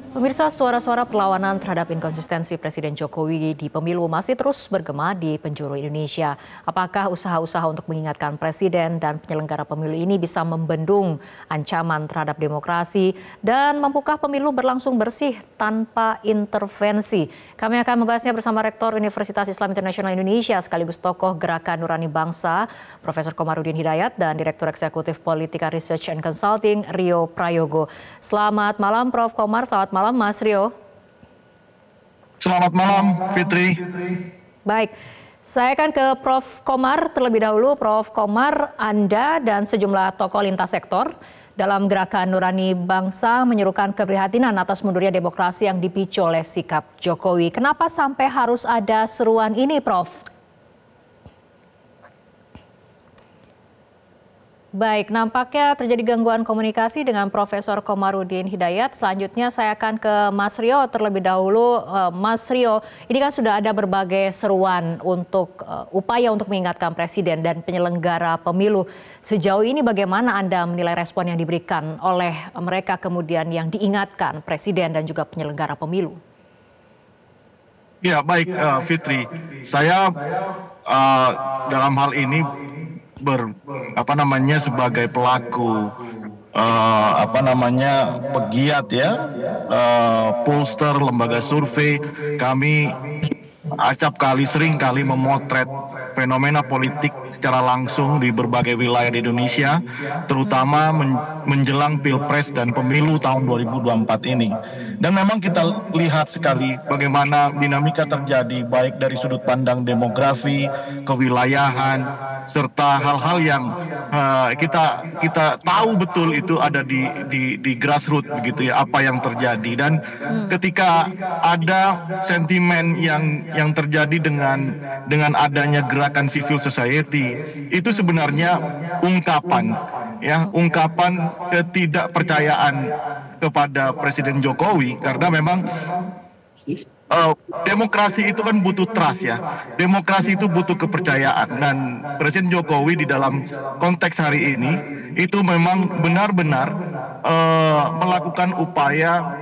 Pemirsa, suara-suara perlawanan terhadap inkonsistensi Presiden Jokowi di pemilu masih terus bergema di penjuru Indonesia. Apakah usaha-usaha untuk mengingatkan Presiden dan penyelenggara pemilu ini bisa membendung ancaman terhadap demokrasi dan membuka pemilu berlangsung bersih tanpa intervensi? Kami akan membahasnya bersama Rektor Universitas Islam Internasional Indonesia sekaligus tokoh Gerakan Nurani Bangsa, Profesor Komarudin Hidayat, dan Direktur Eksekutif Politika Research and Consulting, Rio Prayogo. Selamat malam Prof. Komar, selamat malam Mas Rio. Selamat malam Fitri. Baik, saya akan ke Prof. Komar terlebih dahulu. Prof. Komar, Anda dan sejumlah tokoh lintas sektor dalam Gerakan Nurani Bangsa menyerukan keprihatinan atas mundurnya demokrasi yang dipicu oleh sikap Jokowi. Kenapa sampai harus ada seruan ini, Prof? Baik, nampaknya terjadi gangguan komunikasi dengan Profesor Komarudin Hidayat. Selanjutnya saya akan ke Mas Rio terlebih dahulu. Mas Rio, ini kan sudah ada berbagai seruan untuk upaya untuk mengingatkan Presiden dan penyelenggara pemilu. Sejauh ini bagaimana Anda menilai respon yang diberikan oleh mereka kemudian yang diingatkan Presiden dan juga penyelenggara pemilu? Ya, baik Fitri. Saya dalam hal ini sebagai pelaku pegiat ya, pollster, lembaga survei, kami sering kali memotret fenomena politik secara langsung di berbagai wilayah di Indonesia, terutama menjelang Pilpres dan Pemilu tahun 2024 ini. Dan memang kita lihat sekali bagaimana dinamika terjadi baik dari sudut pandang demografi, kewilayahan, serta hal-hal yang kita tahu betul itu ada di grassroots begitu ya, apa yang terjadi. Dan ketika ada sentimen yang terjadi dengan adanya gerakan civil society, itu sebenarnya ungkapan ketidakpercayaan kepada Presiden Jokowi, karena memang demokrasi itu kan butuh trust ya. Demokrasi itu butuh kepercayaan, dan Presiden Jokowi di dalam konteks hari ini itu memang benar-benar melakukan upaya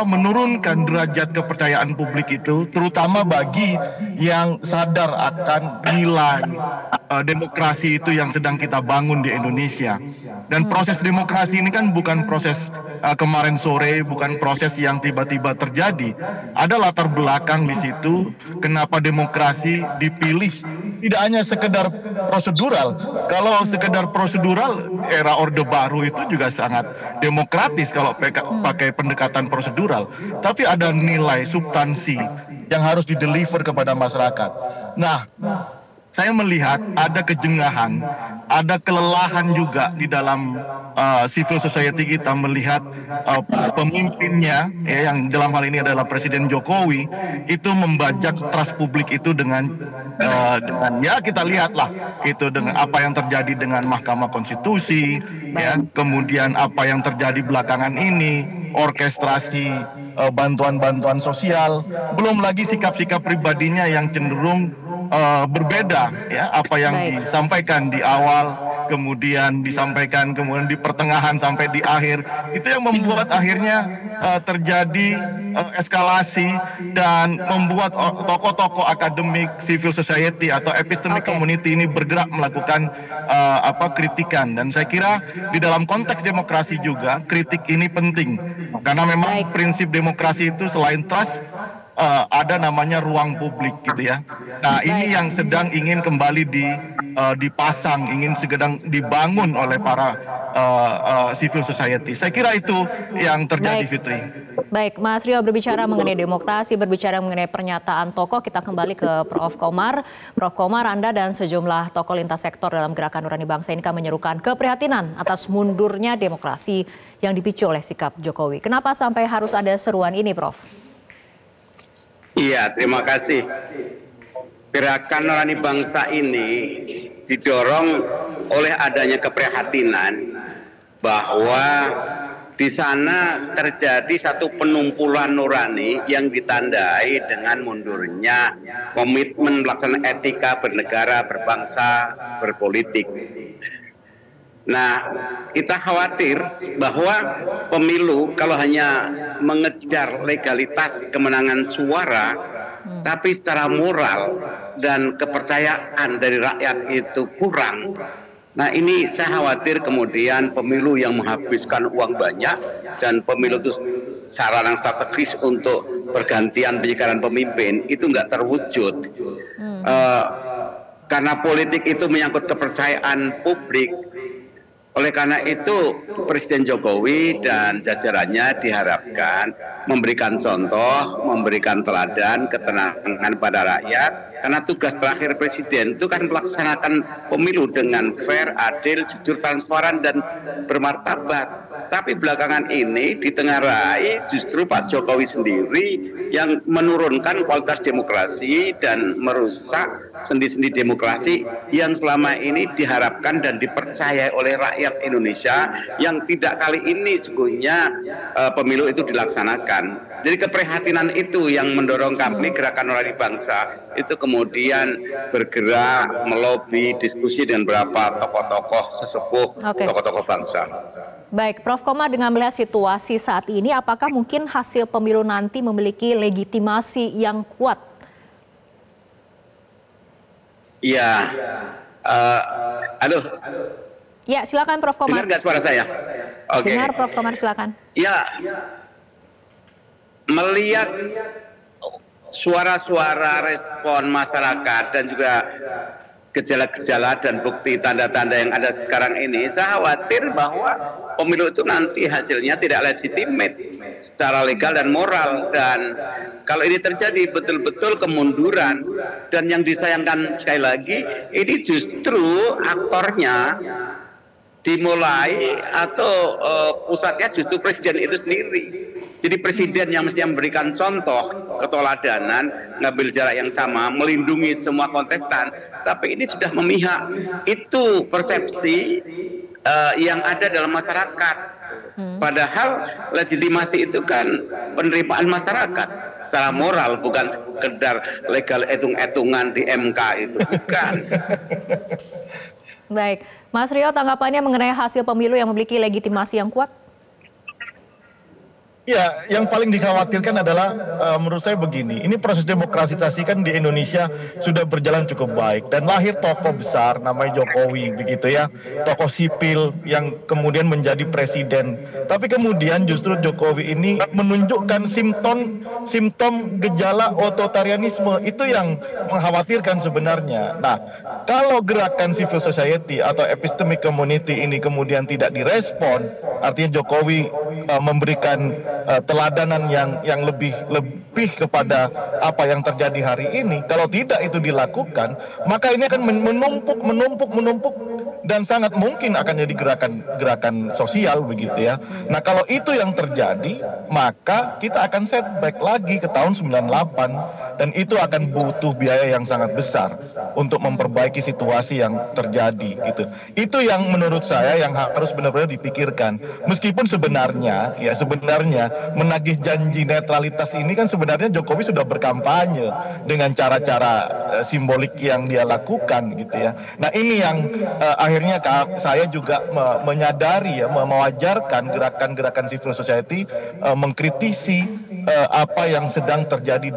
menurunkan derajat kepercayaan publik itu, terutama bagi yang sadar akan nilai demokrasi itu yang sedang kita bangun di Indonesia. Dan proses demokrasi ini kan bukan proses kemarin sore, bukan proses yang tiba-tiba terjadi. Ada latar belakang di situ kenapa demokrasi dipilih. Tidak hanya sekedar prosedural. Kalau sekedar prosedural, era Orde Baru itu juga sangat demokratis kalau pakai pendekatan prosedural. Tapi ada nilai substansi yang harus dideliver kepada masyarakat. Nah, saya melihat ada kejengahan, ada kelelahan juga di dalam civil society kita melihat pemimpinnya ya, yang dalam hal ini adalah Presiden Jokowi, itu membajak trust publik itu dengan ya kita lihatlah itu dengan apa yang terjadi dengan Mahkamah Konstitusi, ya, kemudian apa yang terjadi belakangan ini, orkestrasi bantuan-bantuan sosial, belum lagi sikap-sikap pribadinya yang cenderung berbeda ya, apa yang disampaikan di awal, kemudian disampaikan kemudian di pertengahan sampai di akhir, itu yang membuat akhirnya terjadi eskalasi dan membuat tokoh-tokoh akademik, civil society atau epistemic community ini bergerak melakukan kritikan. Dan saya kira di dalam konteks demokrasi juga kritik ini penting, karena memang prinsip demokrasi itu selain trust ada namanya ruang publik gitu ya. Nah, ini yang sedang ingin kembali dipasang, ingin sedang dibangun oleh para civil society. Saya kira itu yang terjadi, Fitri. Baik, Mas Rio berbicara mengenai demokrasi, berbicara mengenai pernyataan tokoh, kita kembali ke Prof. Komar. Prof. Komar, Anda dan sejumlah tokoh lintas sektor dalam Gerakan Nurani Bangsa ini kan menyerukan keprihatinan atas mundurnya demokrasi yang dipicu oleh sikap Jokowi. Kenapa sampai harus ada seruan ini, Prof? Iya, terima kasih. Gerakan Nurani Bangsa ini didorong oleh adanya keprihatinan bahwa di sana terjadi satu penumpulan nurani yang ditandai dengan mundurnya komitmen melaksanakan etika bernegara, berbangsa, berpolitik. Nah, kita khawatir bahwa pemilu kalau hanya mengejar legalitas kemenangan suara, tapi secara moral dan kepercayaan dari rakyat itu kurang. Nah, ini saya khawatir kemudian pemilu yang menghabiskan uang banyak dan pemilu itu sarana strategis untuk pergantian penyegaran pemimpin itu nggak terwujud. Karena politik itu menyangkut kepercayaan publik. Oleh karena itu Presiden Jokowi dan jajarannya diharapkan memberikan contoh, memberikan teladan, ketenangan pada rakyat. Karena tugas terakhir Presiden itu kan melaksanakan pemilu dengan fair, adil, jujur, transparan, dan bermartabat. Tapi belakangan ini ditengarai justru Pak Jokowi sendiri yang menurunkan kualitas demokrasi dan merusak sendi-sendi demokrasi yang selama ini diharapkan dan dipercayai oleh rakyat Indonesia yang tidak kali ini sesungguhnya pemilu itu dilaksanakan. Jadi keprihatinan itu yang mendorong kami Gerakan Nurani Bangsa itu kemudian bergerak melobi diskusi dengan beberapa tokoh-tokoh sesepuh, tokoh-tokoh bangsa. Baik, Prof. Komar, dengan melihat situasi saat ini, apakah mungkin hasil pemilu nanti memiliki legitimasi yang kuat? Iya, halo. Ya, silakan Prof. Komar. Dengar nggak suara saya? Oke. Dengar, Prof. Komar, silakan. Ya, melihat suara-suara respon masyarakat dan juga gejala-gejala dan bukti tanda-tanda yang ada sekarang ini, saya khawatir bahwa pemilu itu nanti hasilnya tidak legitimate secara legal dan moral. Dan kalau ini terjadi betul-betul kemunduran, dan yang disayangkan sekali lagi ini justru aktornya dimulai atau pusatnya justru presiden itu sendiri. Jadi presiden yang mesti memberikan contoh keteladanan, ngambil jarak yang sama, melindungi semua kontestan. Tapi ini sudah memihak. Itu persepsi yang ada dalam masyarakat. Padahal legitimasi itu kan penerimaan masyarakat secara moral, bukan sekedar legal etung-etungan di MK itu, bukan. Baik, Mas Rio, tanggapannya mengenai hasil pemilu yang memiliki legitimasi yang kuat? Ya, yang paling dikhawatirkan adalah menurut saya begini, ini proses demokratisasi kan di Indonesia sudah berjalan cukup baik dan lahir tokoh besar namanya Jokowi begitu ya, tokoh sipil yang kemudian menjadi presiden. Tapi kemudian justru Jokowi ini menunjukkan simptom gejala otoritarianisme, itu yang mengkhawatirkan sebenarnya. Nah, kalau gerakan civil society atau epistemic community ini kemudian tidak direspon, artinya Jokowi memberikan teladanan yang lebih kepada apa yang terjadi hari ini. Kalau tidak itu dilakukan, maka ini akan menumpuk dan sangat mungkin akan jadi gerakan sosial begitu ya. Nah, kalau itu yang terjadi, maka kita akan setback lagi ke tahun 98 dan itu akan butuh biaya yang sangat besar untuk memperbaiki situasi yang terjadi gitu. Itu yang menurut saya yang harus benar-benar dipikirkan. Meskipun sebenarnya menagih janji netralitas ini kan sebenarnya Jokowi sudah berkampanye dengan cara-cara simbolik yang dia lakukan gitu ya. Nah, ini yang akhirnya saya juga menyadari ya, mewajarkan gerakan-gerakan civil society mengkritisi apa yang sedang terjadi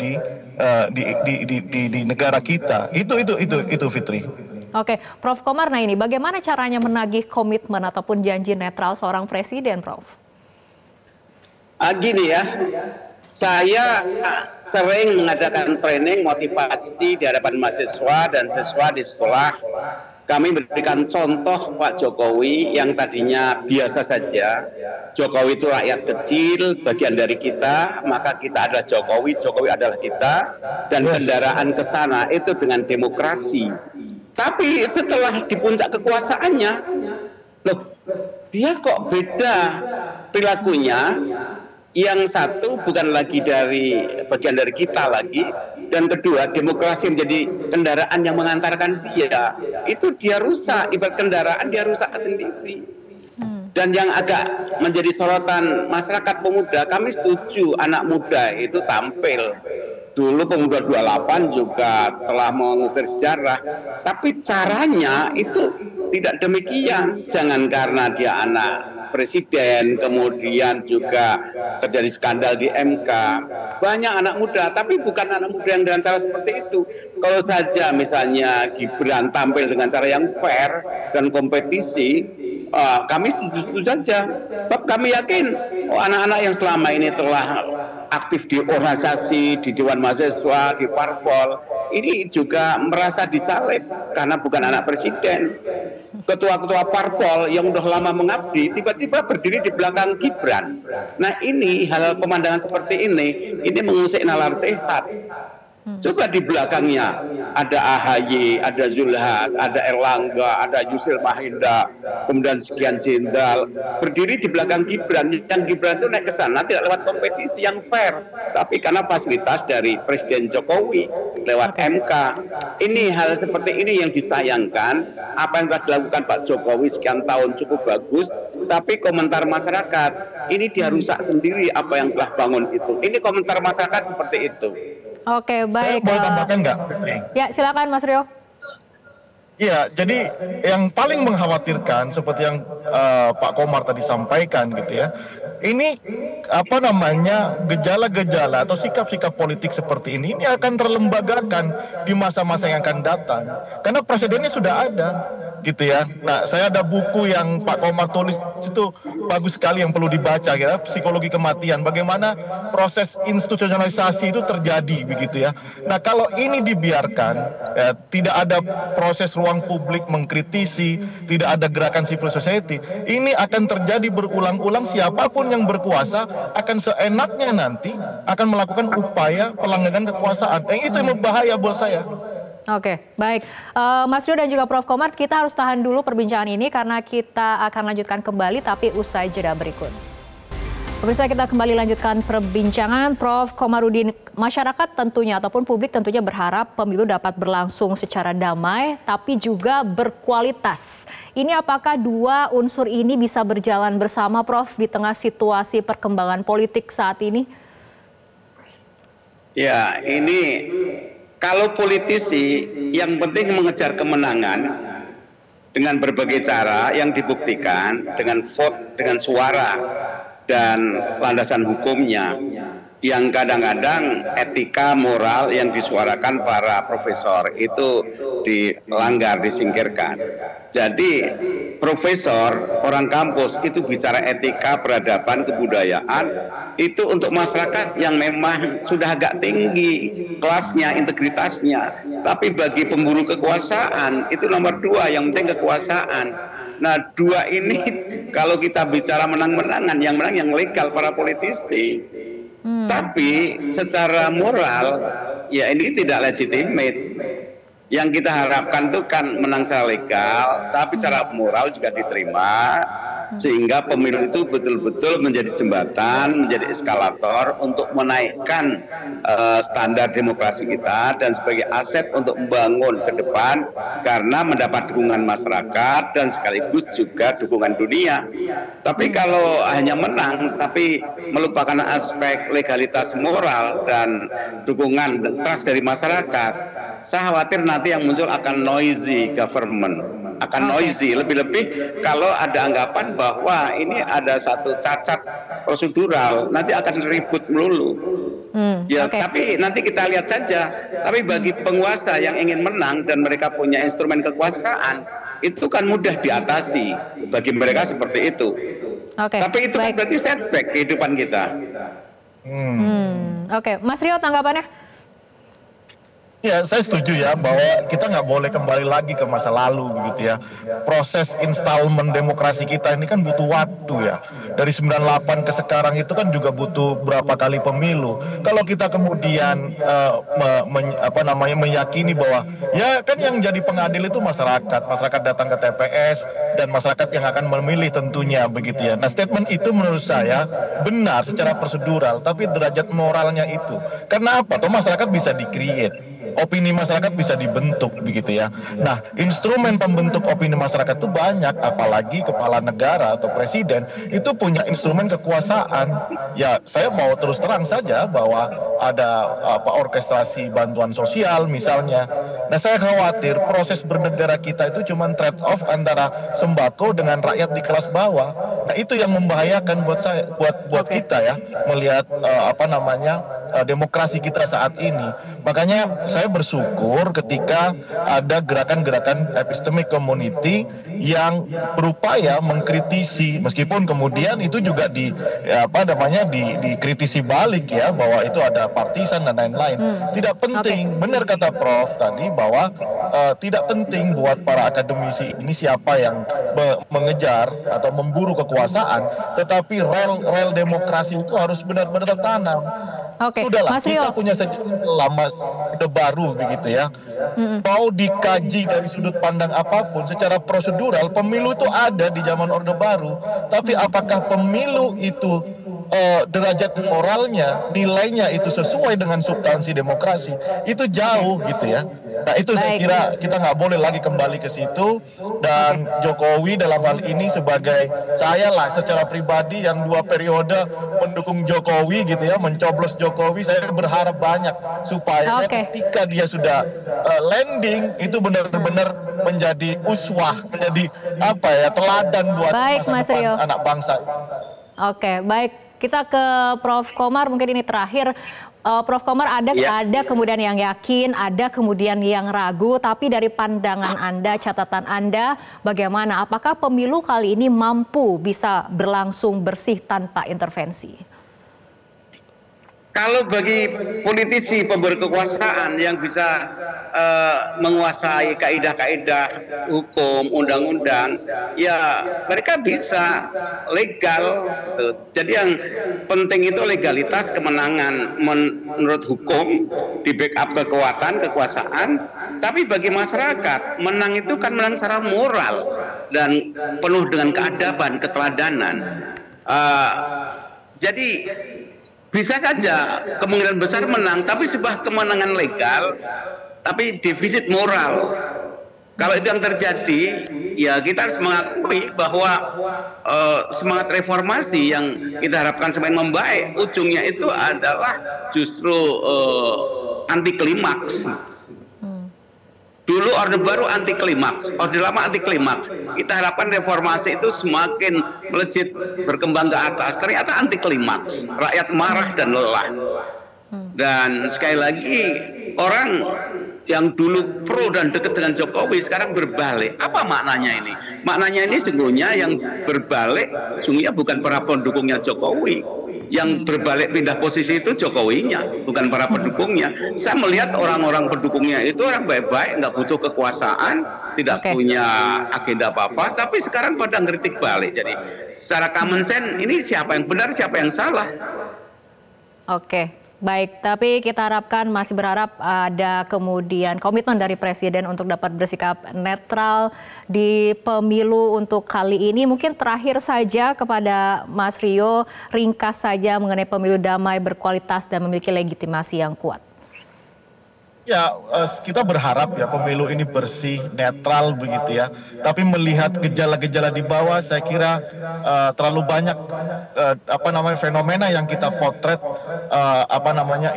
di negara kita. Itu Fitri. Oke, Prof. Komar, nah ini bagaimana caranya menagih komitmen ataupun janji netral seorang presiden, Prof? Gini ya, saya sering mengadakan training motivasi di hadapan mahasiswa dan siswa di sekolah. Kami memberikan contoh Pak Jokowi yang tadinya biasa saja. Jokowi itu rakyat kecil, bagian dari kita, maka kita adalah Jokowi, Jokowi adalah kita, dan kendaraan ke sana itu dengan demokrasi. Tapi setelah di puncak kekuasaannya, loh, dia kok beda perilakunya. Yang satu bukan lagi bagian dari kita lagi, dan kedua demokrasi menjadi kendaraan yang mengantarkan dia. Itu dia rusak, ibarat kendaraan dia rusak sendiri. Dan yang agak menjadi sorotan masyarakat pemuda, kami setuju anak muda itu tampil. dulu Pemuda 28 juga telah mengukir sejarah, tapi caranya itu tidak demikian. Jangan karena dia anak presiden, kemudian juga terjadi skandal di MK. Banyak anak muda, tapi bukan anak muda yang dengan cara seperti itu. Kalau saja misalnya Gibran tampil dengan cara yang fair dan kompetisi, kami setuju saja. Sebab kami yakin anak-anak yang selama ini telah aktif di organisasi, di Dewan Mahasiswa, di Parpol, ini juga merasa disalib karena bukan anak presiden. Ketua-ketua Parpol yang udah lama mengabdi tiba-tiba berdiri di belakang Gibran. Nah ini hal pemandangan seperti ini mengusik nalar sehat. Coba di belakangnya ada AHY, ada Zulhas, ada Erlangga, ada Yusril Mahendra, kemudian sekian jenderal berdiri di belakang Gibran. Yang Gibran itu naik ke sana tidak lewat kompetisi yang fair, tapi karena fasilitas dari Presiden Jokowi lewat MK. Ini hal seperti ini yang disayangkan. Apa yang telah dilakukan Pak Jokowi sekian tahun cukup bagus, tapi komentar masyarakat ini dia rusak sendiri apa yang telah bangun itu. Ini komentar masyarakat seperti itu. Oke, baik. Saya boleh tambahkan nggak? Ya, silakan Mas Rio. Iya, jadi yang paling mengkhawatirkan seperti yang Pak Komar tadi sampaikan gitu ya. Ini apa namanya gejala-gejala atau sikap-sikap politik seperti ini akan terlembagakan di masa-masa yang akan datang. Karena presidennya sudah ada gitu ya. Nah, saya ada buku yang Pak Komar tulis itu bagus sekali yang perlu dibaca ya, Psikologi Kematian. Bagaimana proses institusionalisasi itu terjadi begitu ya. Nah, kalau ini dibiarkan ya, tidak ada proses ruang publik mengkritisi, tidak ada gerakan civil society, ini akan terjadi berulang-ulang. Siapapun yang berkuasa akan seenaknya nanti akan melakukan upaya pelanggaran kekuasaan. Yang itu yang berbahaya buat saya. Oke, baik. Mas Rio dan juga Prof. Komar, kita harus tahan dulu perbincangan ini karena kita akan lanjutkan kembali tapi usai jeda berikut. Pemirsa, kita kembali lanjutkan perbincangan. Prof. Komarudin, masyarakat tentunya ataupun publik tentunya berharap pemilu dapat berlangsung secara damai tapi juga berkualitas. Ini apakah dua unsur ini bisa berjalan bersama, Prof, di tengah situasi perkembangan politik saat ini? Ya, ini kalau politisi yang penting mengejar kemenangan dengan berbagai cara yang dibuktikan dengan vote, dengan suara dan landasan hukumnya, yang kadang-kadang etika moral yang disuarakan para profesor itu dilanggar, disingkirkan. Jadi profesor, orang kampus itu bicara etika, peradaban, kebudayaan itu untuk masyarakat yang memang sudah agak tinggi kelasnya, integritasnya. Tapi bagi pemburu kekuasaan itu nomor dua, yang penting kekuasaan. Nah, dua ini kalau kita bicara menang-menangan, yang menang yang legal para politisi. Tapi secara moral ya ini tidak legitimate. Yang kita harapkan itu kan menang secara legal, tapi secara moral juga diterima, sehingga pemilu itu betul-betul menjadi jembatan, menjadi eskalator untuk menaikkan standar demokrasi kita dan sebagai aset untuk membangun ke depan karena mendapat dukungan masyarakat dan sekaligus juga dukungan dunia. Tapi kalau hanya menang tapi melupakan aspek legalitas moral dan dukungan dan trust dari masyarakat, saya khawatir nanti yang muncul akan noisy government, akan noisy. Lebih-lebih kalau ada anggapan bahwa ini ada satu cacat prosedural, nanti akan ribut melulu. Tapi nanti kita lihat saja. Tapi bagi penguasa yang ingin menang dan mereka punya instrumen kekuasaan, itu kan mudah diatasi. Bagi mereka seperti itu. Tapi itu kan berarti setback kehidupan kita. Mas Rio, tanggapannya? Ya, saya setuju ya bahwa kita nggak boleh kembali lagi ke masa lalu begitu ya. Proses installment demokrasi kita ini kan butuh waktu ya. Dari 98 ke sekarang itu kan juga butuh berapa kali pemilu. Kalau kita kemudian meyakini bahwa ya kan yang jadi pengadil itu masyarakat datang ke TPS dan masyarakat yang akan memilih tentunya begitu ya. Nah, statement itu menurut saya benar secara prosedural, tapi derajat moralnya itu. Karena apa? Toh masyarakat bisa di-create opini masyarakat bisa dibentuk begitu ya. Nah, instrumen pembentuk opini masyarakat itu banyak, apalagi kepala negara atau presiden itu punya instrumen kekuasaan. Ya, saya mau terus terang saja bahwa ada orkestrasi bantuan sosial misalnya. Nah, saya khawatir proses bernegara kita itu cuma trade off antara sembako dengan rakyat di kelas bawah. Nah, itu yang membahayakan buat saya, buat kita ya, melihat demokrasi kita saat ini. Makanya saya bersyukur ketika ada gerakan-gerakan epistemic community yang berupaya mengkritisi, meskipun kemudian itu juga dikritisi balik ya, bahwa itu ada partisan dan lain-lain. Tidak penting, benar kata Prof tadi bahwa tidak penting buat para akademisi ini siapa yang mengejar atau memburu kekuasaan, tetapi rel demokrasi itu harus benar-benar tertanam. Sudahlah, Mas Rio, kita punya sejarah lama Orde Baru begitu ya. Mau dikaji dari sudut pandang apapun, secara prosedural pemilu itu ada di zaman Orde Baru. Tapi apakah pemilu itu derajat moralnya, nilainya itu sesuai dengan substansi demokrasi, itu jauh gitu ya. Nah itu saya kira kita nggak boleh lagi kembali ke situ. Dan Jokowi dalam hal ini sebagai saya lah secara pribadi yang 2 periode mendukung Jokowi gitu ya, mencoblos Jokowi, saya berharap banyak supaya ketika dia sudah landing itu benar-benar menjadi uswah, menjadi teladan buat masa depan anak bangsa. Oke, baik. Kita ke Prof. Komar, mungkin ini terakhir. Prof. Komar, ada kemudian yang yakin, ada kemudian yang ragu, tapi dari pandangan Anda, catatan Anda, bagaimana? Apakah pemilu kali ini mampu bisa berlangsung bersih tanpa intervensi? Kalau bagi politisi pemberi kekuasaan yang bisa menguasai kaidah-kaidah hukum, undang-undang, ya mereka bisa legal. Jadi yang penting itu legalitas kemenangan menurut hukum, di backup kekuasaan. Tapi bagi masyarakat, menang itu kan menang secara moral dan penuh dengan keadaban, keteladanan. Jadi bisa saja kemungkinan besar menang, tapi sebuah kemenangan legal, tapi defisit moral. Kalau itu yang terjadi, ya kita harus mengakui bahwa semangat reformasi yang kita harapkan semakin membaik, ujungnya itu adalah justru anti klimaks. Dulu Orde Baru anti klimaks, Orde Lama anti klimaks. Kita harapkan reformasi itu semakin melejit berkembang ke atas. Ternyata anti klimaks, rakyat marah dan lelah. Dan sekali lagi orang yang dulu pro dan dekat dengan Jokowi sekarang berbalik. Apa maknanya ini? Maknanya ini sesungguhnya yang berbalik sesungguhnya bukan para pendukungnya Jokowi. Yang berbalik pindah posisi itu Jokowinya, bukan para pendukungnya. Saya melihat orang-orang pendukungnya itu orang baik-baik, nggak butuh kekuasaan, tidak punya agenda apa-apa, tapi sekarang pada ngeritik balik. Jadi secara common sense ini siapa yang benar, siapa yang salah. Baik, tapi kita harapkan, masih berharap ada kemudian komitmen dari Presiden untuk dapat bersikap netral di pemilu untuk kali ini. Mungkin terakhir saja kepada Mas Rio, ringkas saja mengenai pemilu damai, berkualitas, dan memiliki legitimasi yang kuat. Ya, kita berharap ya pemilu ini bersih, netral begitu ya. Tapi melihat gejala-gejala di bawah, saya kira terlalu banyak fenomena yang kita potret,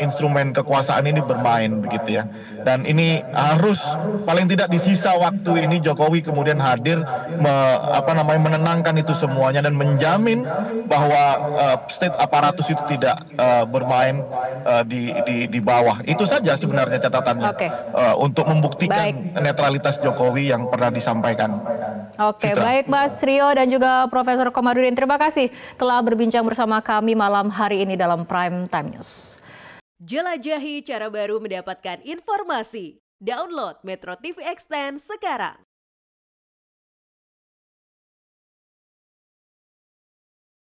instrumen kekuasaan ini bermain begitu ya. Dan ini harus paling tidak di sisa waktu ini Jokowi kemudian hadir menenangkan itu semuanya dan menjamin bahwa state aparatus itu tidak bermain di bawah. Itu saja sebenarnya catatan. Untuk membuktikan netralitas Jokowi yang pernah disampaikan. Baik Mas Rio dan juga Profesor Komarudin, terima kasih telah berbincang bersama kami malam hari ini dalam Prime Time News. Jelajahi cara baru mendapatkan informasi. Download Metro TV Extend sekarang.